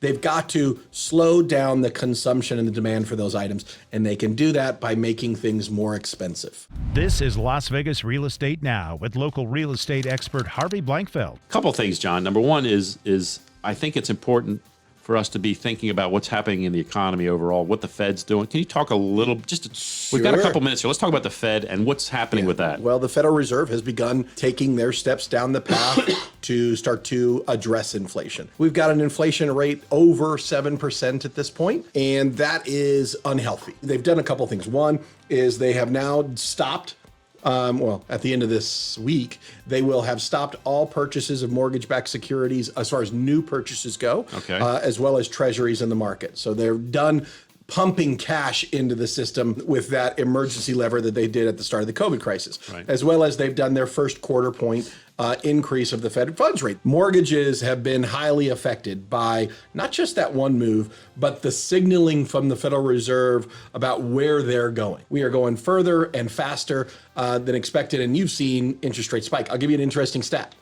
They've got to slow down the consumption and the demand for those items, and they can do that by making things more expensive. This is Las Vegas Real Estate Now with local real estate expert Harvey Blankfeld. Couple of things, John. Number one is I think it's important for us to be thinking about what's happening in the economy overall, what the Fed's doing. Can you talk a little, we've got a couple minutes here. Let's talk about the Fed and what's happening with that. Well, the Federal Reserve has begun taking their steps down the path to start to address inflation. We've got an inflation rate over 7% at this point, and that is unhealthy. They've done a couple things. One is they have now stopped at the end of this week, they will have stopped all purchases of mortgage-backed securities as far as new purchases go, as well as treasuries in the market. So they're done pumping cash into the system with that emergency lever that they did at the start of the COVID crisis, as well as they've done their first quarter point increase of the Fed funds rate. Mortgages have been highly affected by not just that one move, but the signaling from the Federal Reserve about where they're going. We are going further and faster than expected, and you've seen interest rates spike. I'll give you an interesting stat.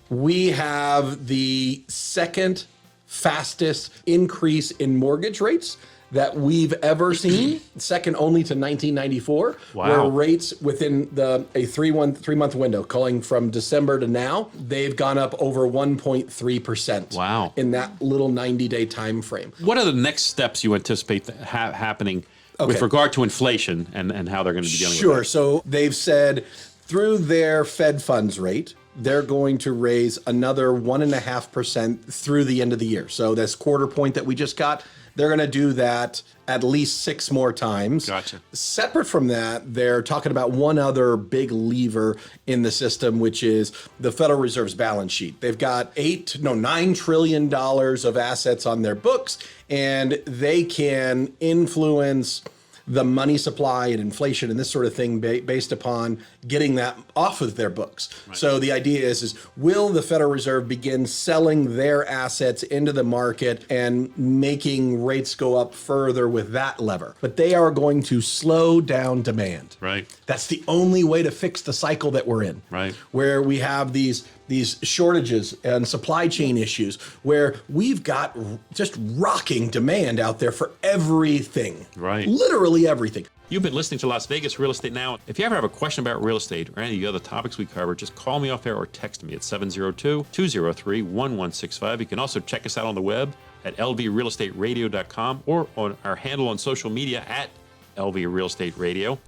We have the second fastest increase in mortgage rates that we've ever seen, second only to 1994, where rates within a three-month window, calling from December to now, they've gone up over 1.3%. Wow. In that little 90-day time frame. What are the next steps you anticipate happening with regard to inflation and how they're going to be dealing with it? Sure. So they've said through their Fed funds rate, they're going to raise another 1.5% through the end of the year. So this quarter point that we just got, they're going to do that at least 6 more times. Gotcha. Separate from that, they're talking about one other big lever in the system, which is the Federal Reserve's balance sheet. They've got $9 trillion of assets on their books, and they can influence the money supply and inflation and this sort of thing based upon getting that off of their books. So the idea is will the Federal Reserve begin selling their assets into the market and making rates go up further with that lever? But they are going to slow down demand. Right. That's the only way to fix the cycle that we're in. Right. Where we have these shortages and supply chain issues where we've got just rocking demand out there for everything. Right. Literally everything. You've been listening to Las Vegas Real Estate Now. If you ever have a question about real estate or any of the other topics we cover, just call me off air or text me at 702-203-1165. You can also check us out on the web at lvrealestateradio.com or on our handle on social media at LV Real Estate Radio.